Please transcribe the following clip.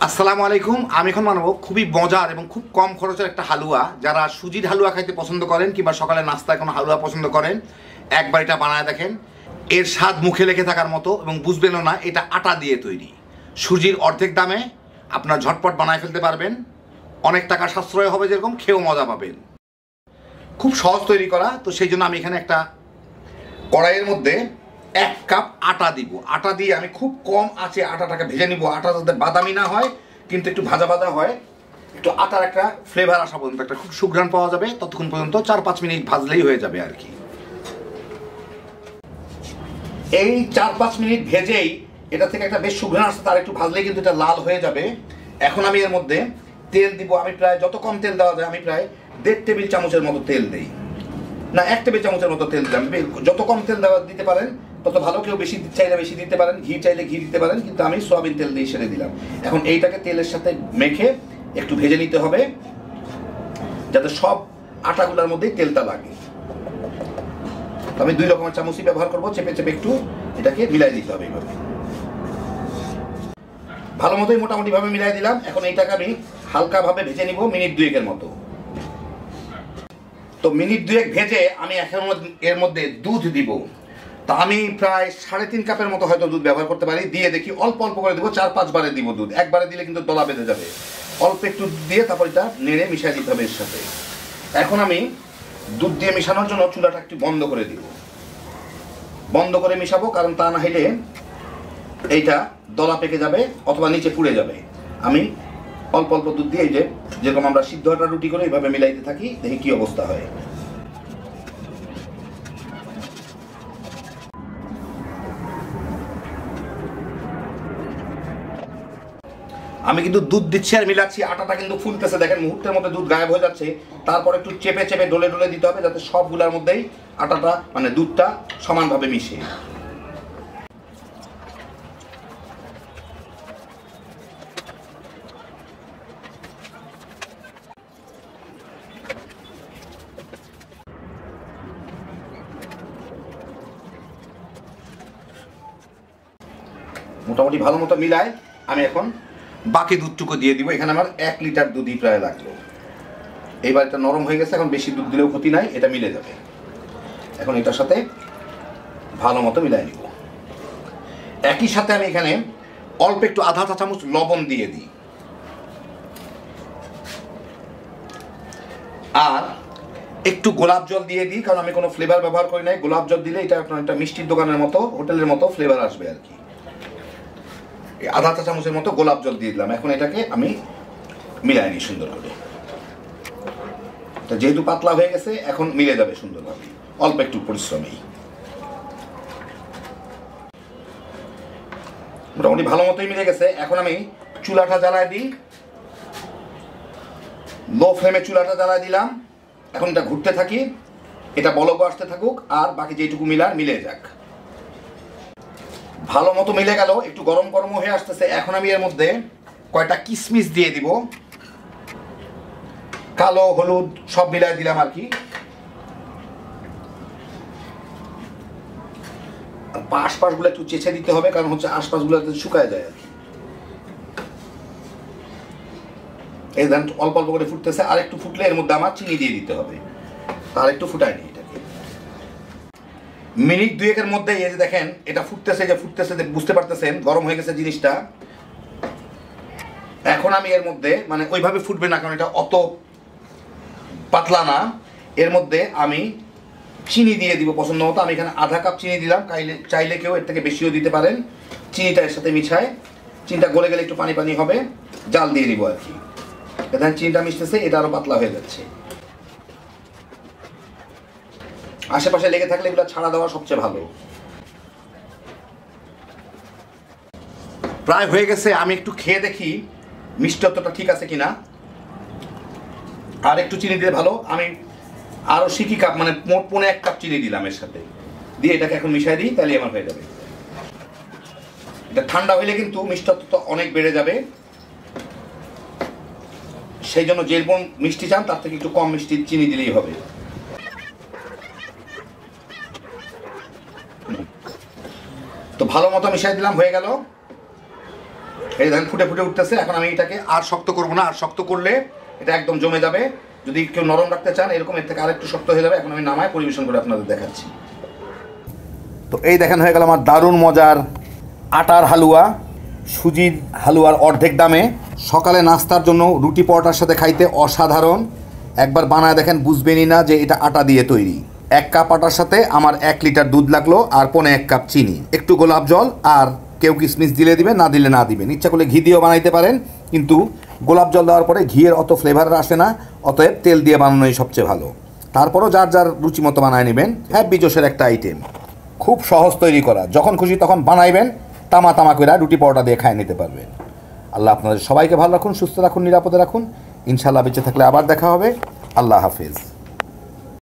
আসসালামু আলাইকুম। আমি এখন বানাবো খুবই মজার এবং খুব কম খরচের একটা হালুয়া। যারা সুজির হালুয়া খাইতে পছন্দ করেন কিংবা সকালে নাস্তায় কোনো হালুয়া পছন্দ করেন, একবার এটা বানায় দেখেন। এর স্বাদ মুখে লেগে থাকার মতো এবং বুঝবেনও না এটা আটা দিয়ে তৈরি। সুজির অর্ধেক দামে আপনার ঝটপট বানায় ফেলতে পারবেন। অনেক টাকা সাশ্রয় হবে, যেরকম খেয়েও মজা পাবেন। খুব সহজ তৈরি করা। তো সেই জন্য আমি এখানে একটা কড়াইয়ের মধ্যে 1 কাপ আটা দিব। আটা দিয়ে আমি খুব কম আঁচে আটাটাকে ভেজে নিব। আটা যাতে বাদামি না হয় কিন্তু একটু ভাজা ভাজা হয়, একটু আটার একটা ফ্লেভার আসা পর্যন্ত, একটা খুব সুঘ্রাণ পাওয়া যাবে, ততক্ষণ পর্যন্ত 4-5 মিনিট ভাজলেই হয়ে যাবে আর কি। এই 4-5 মিনিট ভেজেই এটা থেকে একটা বেশ সুঘ্রাণ আসছে, তার একটু ভাজলেই কিন্তু এটা লাল হয়ে যাবে। এখন আমি এর মধ্যে তেল দিব। আমি প্রায়, যত কম তেল দেওয়া যায়, আমি প্রায় 1.5 টেবিল চামচের মতো তেল দিই, না 1 টেবিল চামচের মতো তেল দিলাম। যত কম তেল দিতে পারেন তত ভালো। কেউ বেশি চাইলে বেশি দিতে পারেন, ঘি চাইলে ঘি দিতে পারেন, কিন্তু আমি সয়াবিন তেল দিয়ে সেরে দিলাম। এখন এইটাকে তেলের সাথে মেখে একটু ভেজে নিতে হবে, যাতে সব আটাগুলোর মধ্যেই তেলটা লাগে। আমি 2 রকমের চামচই ব্যবহার করবো। চেপে চেপে একটু এটাকে মিলাই দিতে হবে এইভাবে। ভালো মতোই মোটামুটি ভাবে মিলাই দিলাম। এখন এইটাকে আমি হালকা ভাবে ভেজে নিব মিনিট 2-এর মতো। তো মিনিট 2 ভেজে আমি এখন এর মধ্যে দুধ দিব। তা আমি প্রায় 3.5 কাপের মতো হয়তো দুধ ব্যবহার করতে পারি। দিয়ে দেখি অল্প অল্প করে দিব, 4-5 বারে দিব দুধ। একবারে দিলে কিন্তু দলা বেঁধে যাবে। অল্প একটু দিয়ে তারপর এটা নেড়ে মিশিয়ে দিতে হবে এর সাথে। এখন আমি দুধ দিয়ে মিশানোর জন্য চুলাটা একটু বন্ধ করে দিব। বন্ধ করে মিশাবো, কারণ তা না হলে এইটা দলা পেকে যাবে অথবা নিচে পুড়ে যাবে। আমি অল্প অল্প দুধ দিয়ে, এই যে যেরকম আমরা সিদ্ধ আটা রুটি করে এইভাবে মিলাইতে থাকি, দেখি কি অবস্থা হয়। আমি কিন্তু দুধ দিচ্ছি আর মিলাচ্ছি, আটাটা কিন্তু ফুলতেছে, দেখেন মুহূর্তের মধ্যে দুধ গায়েব হয়ে যাচ্ছে। তারপর একটু চেপে চেপে ডলে ডলে দিতে হবে, যাতে সবগুলোর মধ্যেই আটাটা মানে দুধটা সমানভাবে মিশে। মোটামুটি ভালো মতো মিলায় আমি এখন বাকি দুধটুকু দিয়ে দিব। এখানে আমার 1 লিটার দুধই প্রায় লাগলো। এইবার এটা নরম হয়ে গেছে, এখন বেশি দুধ দিলেও ক্ষতি নাই, এটা মিলে যাবে। এখন এটার সাথে ভালো মতো মিলাই নিব। একই সাথে আমি এখানে অল্প একটু আধা চা চামচ লবণ দিয়ে দিই, আর একটু গোলাপ জল দিয়ে দিই, কারণ আমি কোনো ফ্লেভার ব্যবহার করি নাই। গোলাপ জল দিলে এটা আপনার একটা মিষ্টির দোকানের মতো, হোটেলের মতো ফ্লেভার আসবে আর কি। আধা চা চামচের মতো গোলাপ জল দিয়ে দিলাম। এখন এটাকে আমি মিলাই নিই সুন্দর করে। তো যেহেতু পাতলা হয়ে গেছে, এখন মিলে যাবে সুন্দরভাবে, অল্প একটু পরিশ্রমেই। মোটামুটি ভালো মতোই মিলে গেছে। এখন আমি চুলাটা জ্বালায় দিই, লো ফ্লেমে চুলাটা জ্বালায় দিলাম। এখন এটা ঘুরতে থাকি, এটা বলক আসতে থাকুক, আর বাকি যেটুকু মিলে যাক। ভালো মতো মিলে গেল, একটু গরম গরম হয়ে আসতেছে। এখন আমি এর মধ্যে কয়টা কিশমিশ দিয়ে দিব, কালো হলুদ সব মিলাই দিলাম আর কি। আশপাশগুলো একটু চেঁচে দিতে হবে, কারণ হচ্ছে আশপাশগুলো শুকায় যায় আর কি। এই দেন অল্প অল্প করে ফুটতেছে, আর একটু ফুটলে এর মধ্যে আমার চিনি দিয়ে দিতে হবে। আর একটু ফুটাই নিই এটাকে। মিনিট 2-এর মধ্যে এই যে দেখেন এটা ফুটতেছে, বুঝতে পারতেছেন গরম হয়ে গেছে জিনিসটা। এখন আমি এর মধ্যে, মানে ওইভাবে ফুটবে না, কারণ এটা অত পাতলা না। এর মধ্যে আমি চিনি দিয়ে দিব পছন্দ মতো। আমি এখানে আধা কাপ চিনি দিলাম, চাইলে কেউ এর থেকে বেশিও দিতে পারেন। চিনিটা এর সাথে মিশায়, চিনিটা গলে গেলে একটু পানি পানি হবে, জাল দিয়ে দিব আর কি। দেখেন চিনিটা মিশতেছে, এটা আরো পাতলা হয়ে যাচ্ছে। আশেপাশে লেগে থাকলে এগুলো ছাড়া দেওয়া সবচেয়ে ভালো। প্রায় হয়ে গেছে, আমি একটু খেয়ে দেখি মিষ্টত্বটা ঠিক আছে কিনা। আর একটু চিনি দিলে ভালো। আমি আরো সিকি কাপ, মানে মোট 1.5 কাপ চিনি দিলাম এর সাথে, দিয়ে এটাকে এখন মিশাই দিই, তাহলে আমার হয়ে যাবে। এটা ঠান্ডা হইলে কিন্তু মিষ্টত্ব অনেক বেড়ে যাবে। সেই জন্য যেরকম মিষ্টি চান তার থেকে একটু কম মিষ্টি চিনি দিলেই হবে। তো ভালো মতো মিশাই দিলাম, হয়ে গেল। এই দেখেন ফুটে ফুটে উঠতেছে। এখন আমি এটাকে আর শক্ত করব না, আর শক্ত করলে এটা একদম জমে যাবে। যদি কেউ নরম রাখতে চান এরকম এর থেকে আরেকটু শক্ত হয়ে যাবে। এখন আমি নামায় পরিবেশন করে আপনাদের দেখাচ্ছি। তো এই দেখেন হয়ে গেল আমার দারুণ মজার আটার হালুয়া, সুজির হালুয়ার অর্ধেক দামে। সকালে নাস্তার জন্য রুটি পরোটার সাথে খাইতে অসাধারণ। একবার বানায় দেখেন, বুঝবেনই না যে এটা আটা দিয়ে তৈরি। 1 কাপ আটার সাথে আমার 1 লিটার দুধ লাগলো, আর 1.5 কাপ চিনি, একটু গোলাপ জল, আর কেউ কিশমিশ দিলে দিবেন, না দিলে না দিবেন। ইচ্ছা করলে ঘি দিয়েও বানাইতে পারেন, কিন্তু গোলাপ জল দেওয়ার পরে ঘিয়ের অত ফ্লেভার আসে না, অতএব তেল দিয়ে বানানোই সবচেয়ে ভালো। তারপরও যার যার রুচি মতো বানায় নেবেন। হ্যাপি জোশের একটা আইটেম, খুব সহজ তৈরি করা। যখন খুশি তখন বানাইবেন, তামা তামা করে রুটি পরোটা দিয়ে খায় নিতে পারবেন। আল্লাহ আপনাদের সবাইকে ভালো রাখুন, সুস্থ রাখুন, নিরাপদে রাখুন। ইনশাআল্লাহ বেঁচে থাকলে আবার দেখা হবে। আল্লাহ হাফেজ।